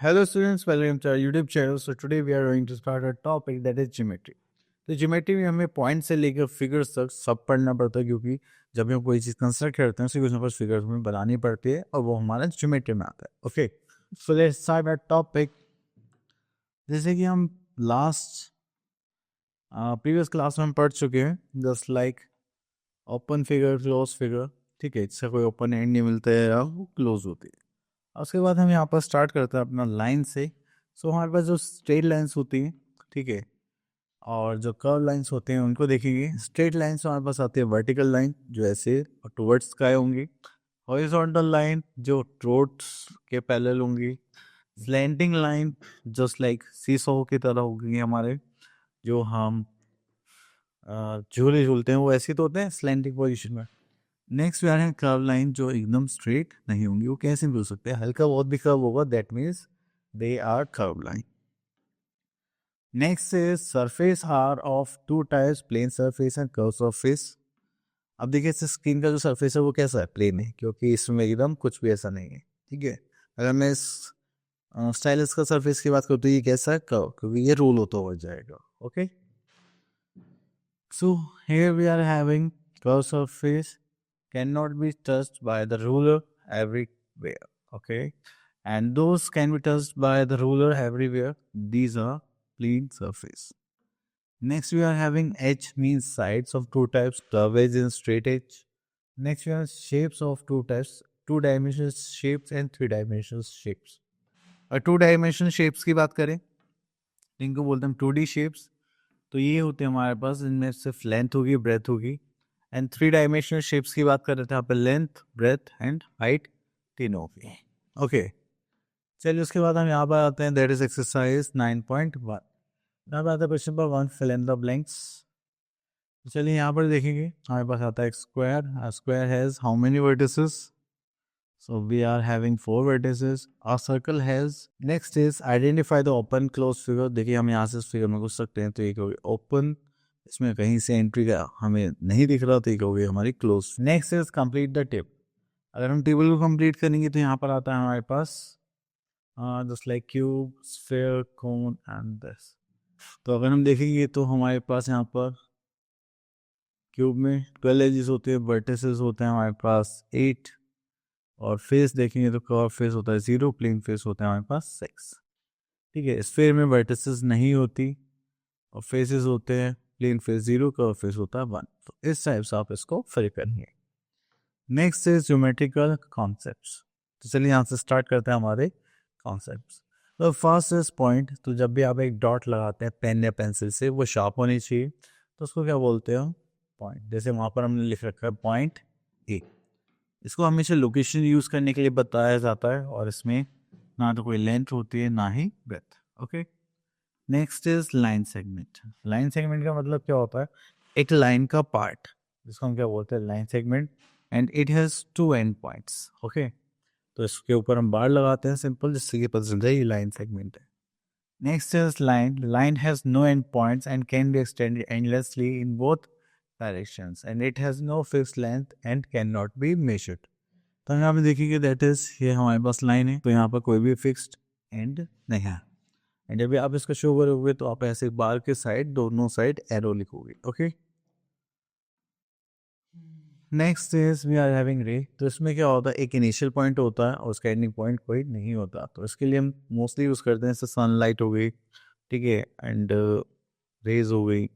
Hello students, welcome to our YouTube channel. So today we are going to start a topic that is geometry. तो geometry में हमें point से लेकर figures तक सब पढ़ना पड़ता है, क्योंकि जब हम कोई चीज़ कंस्ट्रक्ट करते हैं उसकी कुछ ना कुछ फिगर्स में बनानी पड़ती है और वो हमारा ज्योमेट्री में आता है. Okay, so let's start our topic. जैसे कि हम लास्ट प्रीवियस क्लास में हम पढ़ चुके हैं, just like open figure, close figure. ठीक है, इससे कोई ओपन एंड नहीं मिलता है या वो क्लोज होती है. उसके बाद हम यहाँ पर स्टार्ट करते हैं अपना लाइन से. सो हमारे पास जो स्ट्रेट लाइंस होती हैं, ठीक है, और जो कर्व लाइंस होते हैं उनको देखेंगे. स्ट्रेट लाइंस हमारे पास आती है वर्टिकल लाइन जो ऐसे टुवर्ड्स स्काई होंगी, हॉरिजॉन्टल लाइन जो रोड्स के पैरेलल होंगी, slanting line just like seesaw की तरह होगी हमारे, जो हम झूले झूलते हैं वो ऐसे तो होते हैं स्लैंटिंग पोजीशन में. नेक्स्ट वी आर हैं कर्व लाइन जो एकदम स्ट्रेट नहीं होंगी, वो कैसे भी हो सकते हैं, हल्का बहुत भी कर्व होगा, that means they are curve line. Next is surface are of two types, plane surface and curve surface. अब देखिए स्क्रीन का जो सरफेस है वो कैसा है, प्लेन है, क्योंकि इसमें एकदम कुछ भी ऐसा नहीं है. ठीक है, अगर मैं इस स्टाइलस का सरफेस की बात करूँ तो ये कैसा है, कर्व, क्योंकि ये रोल होता हुआ जाएगा. Okay, so here we are having curve surface cannot be touched by the ruler everywhere. Okay, and those can be touched by the ruler everywhere. These are plane surface. Next we are having edge, means sides of two types, curved edge and straight edge. Next we have shapes of two types, two dimensional shapes and three dimensional shapes. और two dimensional shapes की बात करें, इनको बोलते हैं 2D shapes. तो ये होते हैं हमारे पास, इनमें सिर्फ लेंथ होगी, ब्रेथ होगी. एंड थ्री डायमेंशनल शेप्स की बात कर रहे थे यहाँ पे, लेंथ, ब्रेथ एंड हाइट तीनों होगी. ओके, चलिए उसके बाद हम यहाँ पर आते हैं, दैट इज एक्सरसाइज 9.1. यहाँ पर आता है question number 1, fill in the blanks. चलिए यहाँ पर देखेंगे, हमारे पास आता है एक square. Square has how many vertices, so we are having 4 vertices. Our circle has. Next is identify the open close figure. देखिए हम यहाँ से इस फिगर में घुस सकते हैं, तो ये ओपन, इसमें कहीं से एंट्री का हमें नहीं दिख रहा, तो ये होगी हमारी close. Next is complete the tape. अगर हम टेबल को कंप्लीट करेंगे तो यहाँ पर आता है हमारे पास just like cube, sphere, cone and this. तो अगर हम देखेंगे तो हमारे पास यहाँ पर क्यूब में 12 एजेस होते हैं, वर्टिसेस होते हैं हमारे पास 8, और फेस देखेंगे तो कर्व फेस होता है 0, प्लेन फेस होता है हमारे पास 6. ठीक है, स्फीयर में वर्टिसेस नहीं होती और फेसेस होते हैं, प्लेन फेस 0, कर्व फेस होता है 1. तो इस टाइप से आप इसको फिल करेंगे. Next is geometrical concepts. तो चलिए यहाँ से स्टार्ट करते हैं हमारे कॉन्सेप्ट्स. तो फर्स्ट इज पॉइंट. तो जब भी आप एक डॉट लगाते हैं पेन या पेंसिल से, वो शार्प होनी चाहिए, तो उसको क्या बोलते हैं, पॉइंट. जैसे वहाँ पर हमने लिख रखा है पॉइंट ए. इसको हमेशा लोकेशन यूज करने के लिए बताया जाता है, और इसमें ना तो कोई लेंथ होती है ना ही breadth. Okay, next is line segment. Line segment का मतलब क्या होता है, एक लाइन का पार्ट, जिसको हम क्या बोलते हैं, line segment. And it has 2 and points. Okay, तो इसके ऊपर हम बार लगाते हैं सिंपल, जिससे कि पता चलता है ये लाइन सेगमेंट है. Next is line. Line has no end points and can be extended endlessly in both directions, and it has no fixed length and cannot be measured. तो यहाँ पे देखिए दैट इज, ये हमारे पास लाइन है, तो यहाँ पर कोई भी फिक्स्ड एंड नहीं है. एंड जब भी आप इसको शो करोगे तो आप ऐसे बार के साइड, दोनों साइड एरो लिखोगे. Okay, next is we are having ray. तो इसमें क्या होता है, एक इनिशियल पॉइंट होता है और उसका एंडिंग पॉइंट कोई नहीं होता. तो इसके लिए हम मोस्टली यूज करते हैं, जैसे सनलाइट हो गई, ठीक है, एंड रेज हो गई,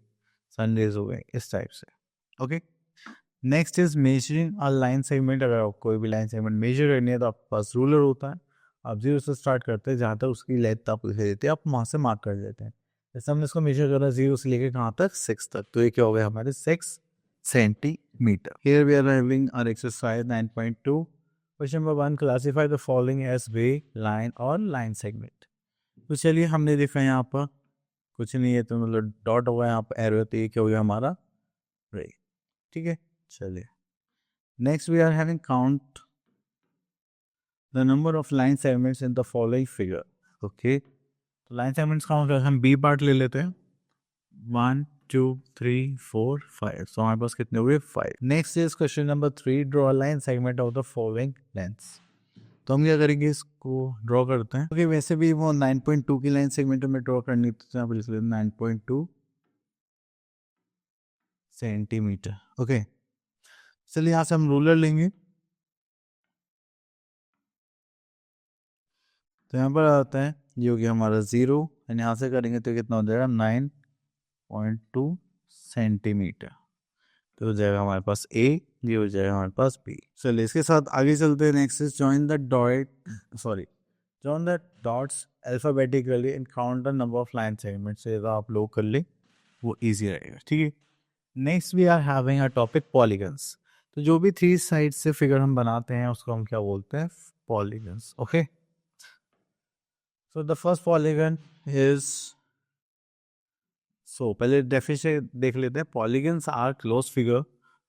सन रेज हो गई, इस टाइप से. Okay, next is measuring a line segment. अगर आप कोई भी लाइन सेगमेंट मेजर करनी है तो आपके पास रूलर होता है, आप 0 से स्टार्ट करते हैं, जहाँ तक उसकी लेंथ आप लिख देते हैं, आप वहाँ से मार्क कर देते हैं. जैसे हमने इसको मेजर करा 0 से लेकर कहाँ तक, 6 तक, तो ये क्या हो गया हमारे 6 centimetre. Here we are having our exercise 9.2. Question number 1, classify the following as way, line और लाइन सेगमेंट. तो चलिए हमने देखा यहाँ पर कुछ नहीं है, तो मतलब डॉट होगा यहाँ पर, एरो, तो ये क्या हो गया हमारा रे. ठीक है, चलिए next we are having count the number of line segments in the following figure. Okay, तो लाइन सेगमेंट्स काउंट करके हम बी पार्ट ले लेते हैं. 1 2 3 4 5. सो हमारे पास कितने हुए, 5. Next is question number 3, draw line segment of the following lengths. तो हम क्या करेंगे, इसको ड्रॉ करते हैं। ओके, वैसे भी वो 9.2 की लाइन सेगमेंट में ड्रॉ करनी थी, तो यहाँ पर लिख लेते 9.2 सेंटीमीटर। ओके, चलिए यहाँ से हम रूलर लेंगे, तो यहाँ पर आता है ये हो गया हमारा 0, एंड यहाँ से करेंगे तो कितना हो जाएगा 9.2 सेंटीमीटर। तो हो जाएगा हमारे पास ए, ये हो जाएगा हमारे पास बी। चलिए इसके साथ आगे चलते हैं। Next is join the dots alphabetically and count the number of line segments. ये आप लोग कर ले, वो इजी रहेगा, ठीक है। Next we are having a topic polygons. तो जो भी 3 साइड से फिगर हम बनाते हैं उसको हम क्या बोलते हैं, polygons. Okay, so the first polygon is, so पहले डेफिनेशन देख लेते हैं। Polygons are close figure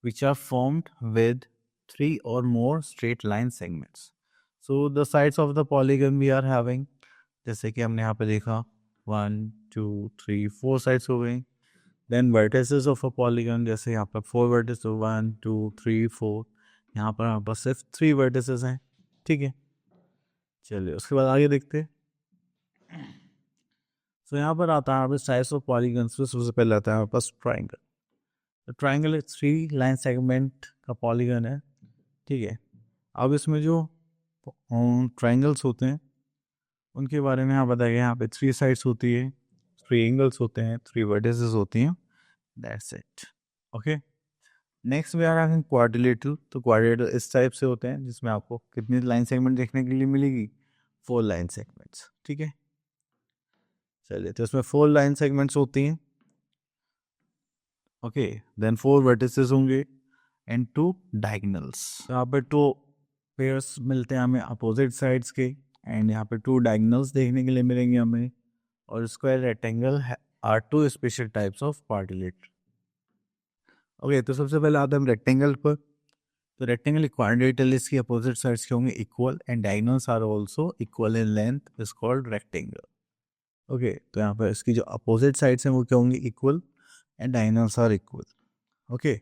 which are formed with 3 or more straight line segments. So the sides of the polygon we are having, जैसे कि हमने यहाँ पे देखा 1 2 3 4 साइड्स हो गई। Then vertices of a polygon, जैसे यहाँ पर 4 वर्टिस, 1 2 3 4, यहाँ पर हमारे पास सिर्फ 3 वर्टिसेस हैं, ठीक है। चलिए उसके बाद आगे देखते हैं। तो यहाँ पर आता है हमारे साइड्स ऑफ पॉलीगन्स में सबसे पहले आता है हमारे पास ट्राइंगल। ट्राइंगल एक 3 लाइन सेगमेंट का पॉलीगन है, ठीक है। अब इसमें जो ट्राइंगल्स होते हैं उनके बारे में यहाँ बताया गया। यहाँ पे 3 साइड्स होती है, 3 एंगल्स होते हैं, 3 वर्टिसेस होती हैं, that's it. Okay, next we are having quadrilateral. तो क्वाड्रिलेटरल इस टाइप से होते हैं जिसमें आपको कितनी लाइन सेगमेंट देखने के लिए मिलेगी, 4 लाइन सेगमेंट्स, ठीक है। चलिए, तो इसमें 4 लाइन सेगमेंट्स होती हैं। ओके, देन 4 वर्टिसेस होंगे एंड 2 डायगोनल्स। यहाँ पर 2 पेयर्स मिलते हैं हमें अपोजिट साइड्स के, एंड यहाँ पे 2 डायगोनल्स देखने के लिए मिलेंगे हमें। और square rectangle are 2 special types of quadrilateral. Okay, तो सबसे पहले आते हैं हम रेक्टेंगल पर। तो रेक्टेंगल क्वाड्रिलेटरल, इसकी अपोजिट साइड्स के होंगे equal and diagonals are also equal in length, is called rectangle. Okay, तो यहाँ पर इसकी जो अपोजिट साइड्स हैं वो क्या होंगे, equal and diagonals are equal. Okay,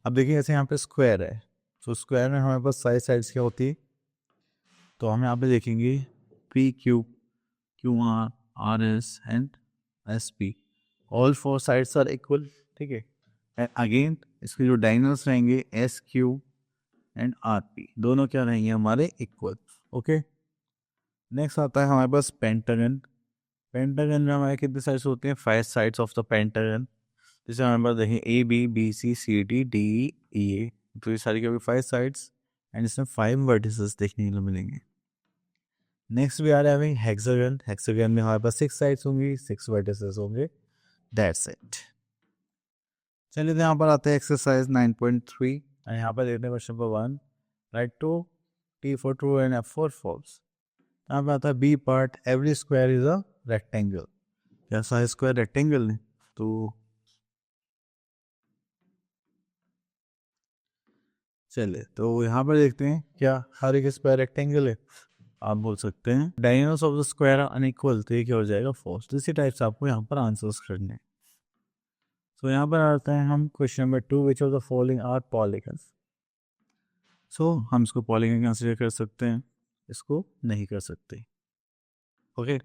अब देखिए जैसे यहाँ पे स्क्वायर है, तो स्क्वायर में हमारे पास साइड साइड्स क्या होती है, तो हम यहाँ पे देखेंगे P Q, Q R, R S and S P, all 4 sides are equal, ठीक है। एंड अगेन इसके जो डायगोनल्स रहेंगे S Q and R P, दोनों क्या रहेंगे हमारे इक्वल। ओके, नेक्स्ट आता है हमारे पास पेंटागन। पेंटागन में हमारे कितने साइड्स होते हैं, 5 साइड्स ऑफ द पेंटागन। जैसे हमारे पास देखिए A B B C C D D E A, तो ये सारी क्या 5 साइड्स एंड इसमें 5 वर्टिसेस देखने के लिए मिलेंगे। Next we are having hexagon. Hexagon में हमारे पास 6 साइड्स होंगी, 6 वर्टिसेस होंगे, दैट्स इट। चलिए तो यहाँ पर आते हैं एक्सरसाइज 9.3, और यहाँ पर देखते हैं question number 1, write to T for true and F for false. यहाँ पर आता है B part, every square is a rectangle. कैसा स्क्वायर रेक्टेंगल है, तो चलिए तो यहाँ पर देखते हैं क्या हर एक स्क्वायर रेक्टेंगल है। आप बोल सकते हैं diagonals of the square are unequal, तो ये क्या हो जाएगा, फॉल्स। इसी टाइप से आपको यहाँ पर आंसर्स करने हैं। सो यहाँ पर आते हैं हम question number 2, which of the following are polygons. So हम इसको पॉलीगन कंसिडर कर सकते हैं, इसको नहीं कर सकते। Okay,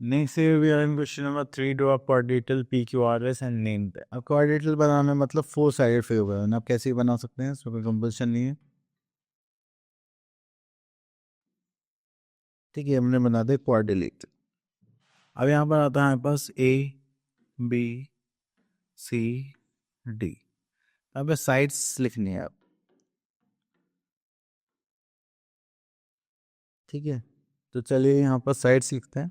next we are in question number 3, draw quadrilateral P Q R S and name the. अब क्वाड्रिलेटरल बनाना मतलब 4 साइडेड फिगर बनाना, आप कैसे भी बना सकते हैं, इसमें कोई कंपल्शन नहीं है, ठीक है। हमने बना दे क्वाड्रिलेटरल। अब यहाँ पर आता है हमारे पास ए बी सी डी, यहाँ पे साइड्स लिखनी है आप, ठीक है। तो चलिए यहाँ पर साइड्स लिखते हैं।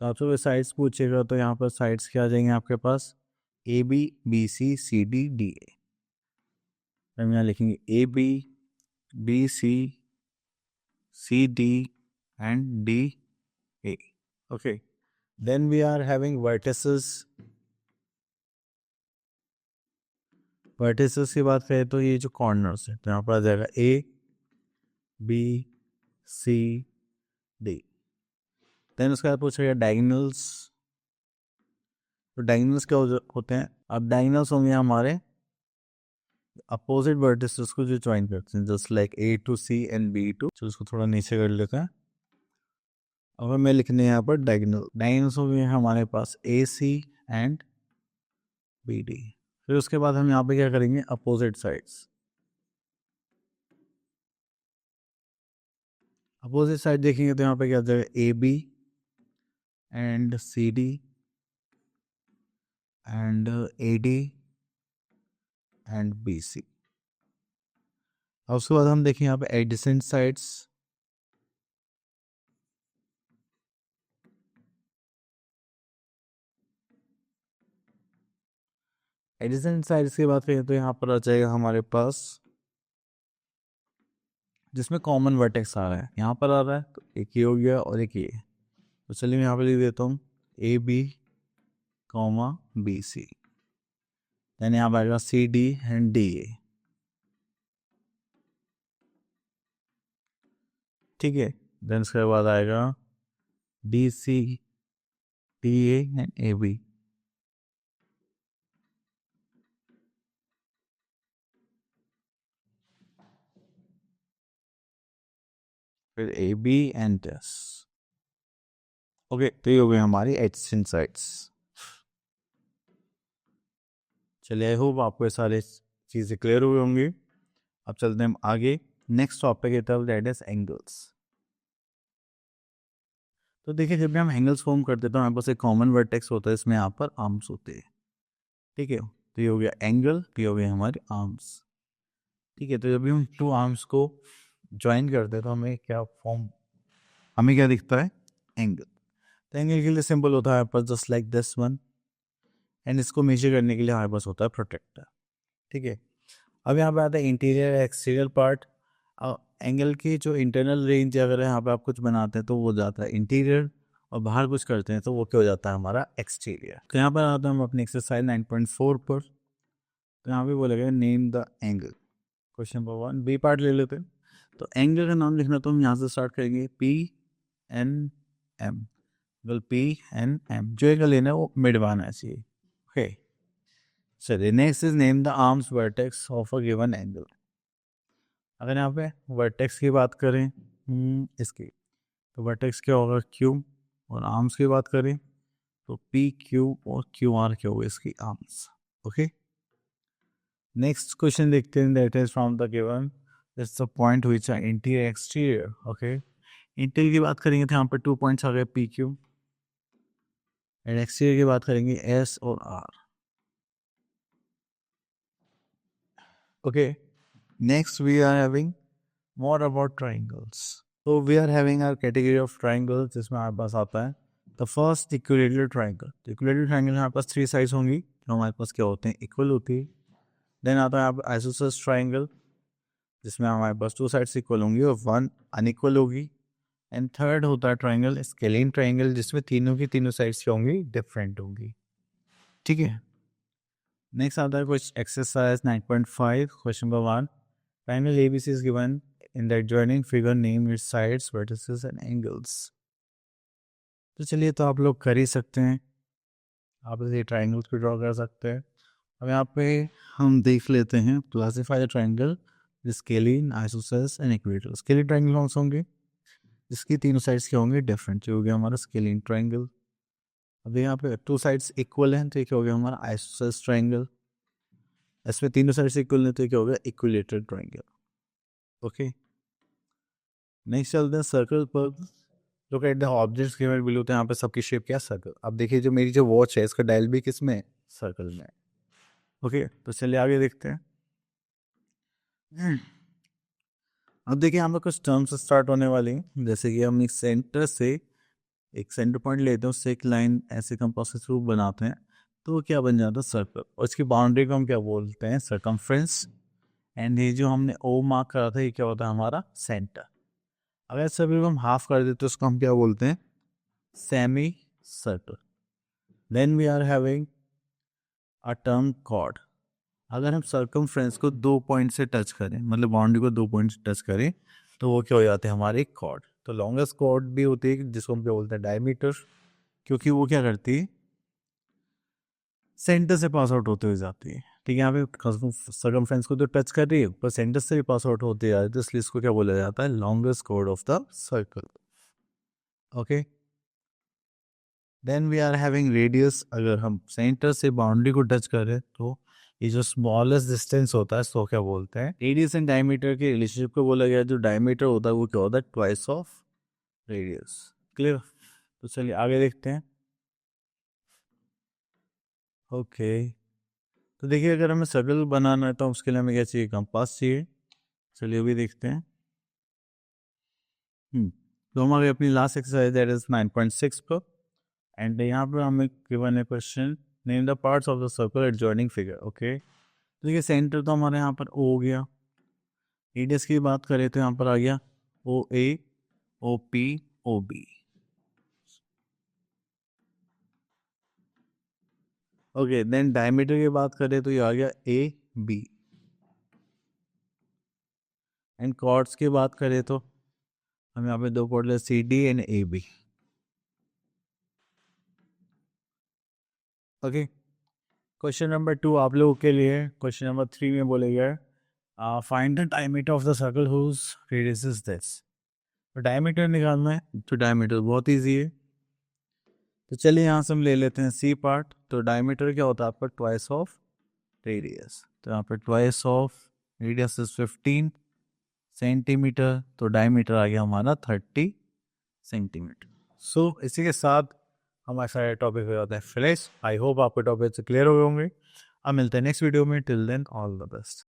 तो आपसे साइड्स पूछेगा तो यहाँ पर साइड्स क्या आ जाएंगे आपके पास, A B B C C D D A. हम यहाँ लिखेंगे A B B C C D and D A. Okay, then we are having vertices. Vertices की बात करें तो ये जो कॉर्नर्स है, तो यहाँ पर आ जाएगा A B C D. Then उसके बाद पूछेगा डायगोनल्स। तो डायगोनल्स क्या होते हैं, अब डायगोनल्स होंगे हमारे अपोजिट वर्टिसेस को जो ज्वाइन करते हैं, just like A to C and B to. चलो इसको थोड़ा नीचे कर लेते हैं। अब हमें लिखने हैं यहाँ पर डायगोनल। डायगोनल्स हो गए हमारे पास ए सी एंड बी डी। फिर उसके बाद हम यहाँ पे क्या करेंगे, अपोजिट साइड्स। अपोजिट साइड देखेंगे तो यहाँ पे क्या जाएगा, A B and C D and A D and B C. अब उसके बाद हम देखें यहाँ पे एडजेसेंट साइड्स। एडजेसेंट साइड्स की बात करें तो यहाँ पर आ जाएगा हमारे पास जिसमें कॉमन वर्टेक्स आ रहा है, यहाँ पर आ रहा है तो एक ये हो गया और एक ये। तो चलिए मैं यहाँ पे लिख देता हूँ A B comma B C, then यहाँ पर आएगा C D and D A. ठीक है, देन उसके बाद आएगा D C D A and A B. फिर A B and this. Okay, तो ये हो गई हमारी एडजेसेंट साइड्स। चलिए आई होप आपको ये सारे चीज़ें क्लियर हुई होंगी। अब चलते हैं हम आगे नेक्स्ट टॉपिक की तरफ, दैट इज एंगल्स। तो देखिए जब भी हम एंगल्स फॉर्म करते हैं तो हमारे पास एक कॉमन वर्टेक्स होता है, इसमें यहाँ पर आर्म्स होते हैं। ठीक है, तो ये हो गया एंगल, ये हो गए हमारे आर्म्स। ठीक है, तो जब भी हम टू आर्म्स को ज्वाइन करते हैं तो हमें क्या फॉर्म, हमें क्या दिखता है, एंगल। तो एंगल के लिए सिंपल होता है पर just like this one, and इसको मेजर करने के लिए हमारे पास होता है प्रोटेक्टर। ठीक है, अब यहाँ पे आता है इंटीरियर एक्सटीरियर पार्ट। एंगल की जो इंटरनल रेंज अगर यहाँ पे आप कुछ बनाते हैं तो वो जाता है इंटीरियर, और बाहर कुछ करते हैं तो वो क्या हो जाता है हमारा एक्सटीरियर। तो यहाँ पर आता है हम अपनी एक्सरसाइज 9.4 पर। तो यहाँ पे बोलेगा name the angle. Question number 1 B part ले लेते हैं। तो एंगल का नाम लिखना तो हम यहाँ से स्टार्ट करेंगे, P N M. Angle P N M, जो एंगल लेना है वो मिड आना चाहिए। ओके, चलिए next is name the arms vertex of a given angle. अगर यहाँ पे वर्टेक्स की बात करें इसकी, तो वर्टेक्स क्या होगा, क्यू। और आर्म्स की बात करें तो पी क्यू और क्यू आर क्या होगा इसकी आर्म्स। ओके, नेक्स्ट क्वेश्चन देखते हैं, that is from the given that's the point which are interior exterior. Okay, interior की बात करेंगे तो यहाँ पर 2 पॉइंट्स आ गए पी क्यू, एंड एक्सटीरियर की बात करेंगे एस और R. Okay, next we are having more about triangles. So we are having our category of triangles जिसमें हमारे पास आता है the first equilateral triangle. तो equilateral triangle में हमारे पास 3 sides होंगी जो हमारे पास क्या होते हैं, इक्वल होती है। देन आता है यहाँ पर isosceles triangle जिसमें हमारे पास 2 sides इक्वल होंगी और 1 अनइक्वल होगी। एंड थर्ड होता है ट्राइंगल स्केलिन ट्राइंगल जिसमें तीनों की तीनों साइड्स क्या होंगी, डिफरेंट होंगी। ठीक है, नेक्स्ट आता है कुछ exercise 9.5 question number 1 triangle ABC is given in the adjoining figure, name its sides, vertices and angles. तो चलिए तो आप लोग कर ही सकते हैं, आप इसे ट्राइंगल्स भी ड्रॉ कर सकते हैं। अब यहाँ पे हम देख लेते हैं classify the triangle scalene isosceles and equator. Scalene triangle कौन से होंगे, जिसकी तीनों साइड्स क्या होंगे, डिफरेंट, जो हो गया हमारा स्केलिन ट्राइंगल। अब यहाँ पे 2 साइड्स इक्वल हैं तो ये क्या हो गया हमारा आइसोसेलेस ट्राइंगल। इसमें तीनों साइड्स इक्वल नहीं तो ये क्या हो गया, इक्विलेटरल ट्राइंगल। ओके, नेक्स्ट चलते हैं सर्कल पर। Look at the objects given below. तो यहाँ पे सबकी शेप क्या, सर्कल। अब देखिए जो मेरी जो वॉच है इसका डायल भी किस में, सर्कल में। ओके, तो चलिए आगे देखते हैं। अब देखिए यहाँ पे कुछ टर्म्स स्टार्ट होने वाली हैं, जैसे कि हम एक सेंटर से एक सेंटर पॉइंट लेते हैं, उससे एक लाइन ऐसे कंपास के थ्रू बनाते हैं तो वो क्या बन जाता है, सर्कल। और इसकी बाउंड्री को हम क्या बोलते हैं, सर्कमफ्रेंस। एंड ये जो हमने ओ मार्क करा था ये क्या होता है हमारा, सेंटर। अगर सभी को हम हाफ कर देते तो उसको हम क्या बोलते हैं, semi circle. Then we are having a term chord. अगर हम सर्कमफ्रेंस को 2 पॉइंट से टच करें, मतलब बाउंड्री को 2 पॉइंट से टच करें तो वो क्या हो जाते हैं हमारे कॉर्ड। तो लॉन्गेस्ट कॉर्ड भी होती है जिसको हम क्या बोलते हैं, डायमीटर, क्योंकि वो क्या करती है, सेंटर से पास आउट होते हुए जाती है। ठीक है, यहाँ पे सर्कमफ्रेंस को तो टच कर रही है पर सेंटर से भी पास आउट होते जा रही है, तो इसलिए इसको क्या बोला जाता है, longest chord of the circle. Okay, then we are having radius. अगर हम सेंटर से बाउंड्री को टच करें तो ये जो स्मॉलेस्ट डिस्टेंस होता है इसको क्या बोलते हैं, रेडियस एंड डायमीटर के रिलेशनशिप को बोला गया है. जो डायमीटर होता है वो क्या होता है, ट्वाइस ऑफ रेडियस. क्लियर. तो चलिए आगे देखते हैं. ओके, तो देखिए अगर हमें सर्कल बनाना है तो उसके लिए हमें क्या चाहिए, कंपास चाहिए. चलिए अभी देखते हैं. तो हम आगे अपनी लास्ट एक्सरसाइज दैट इज 9.6 पर. एंड यहाँ पर हमें गिवन है question, name the parts of the circle adjoining figure. Okay, तो देखिए सेंटर तो हमारे यहाँ पर ओ हो गया. रेडियस की बात करें तो यहाँ पर आ गया O A, O P, O B. Okay, then diameter की बात करें तो ये आ गया ए बी. एंड कॉर्ड्स की बात करें तो हम यहाँ पे दो कॉर्ड ले, C D and A B. Okay, question number 2 आप लोगों के लिए. क्वेश्चन नंबर 3 में बोले गया find the diameter of the circle whose radius is this. तो डायमीटर निकालना है, तो डायमीटर बहुत इजी है. तो चलिए यहाँ से हम ले लेते हैं सी पार्ट. तो डायमीटर क्या होता है आपका, ट्वाइस ऑफ रेडियस. तो यहाँ पर twice of radius is 15 centimetre. तो डायमीटर आ गया हमारा 30 सेंटीमीटर. सो इसी के साथ हमारे सारे टॉपिक हो जाते हैं फिनिश. आई होप आपके टॉपिक से क्लियर हो गए होंगे. अब मिलते हैं नेक्स्ट वीडियो में. Till then all the best.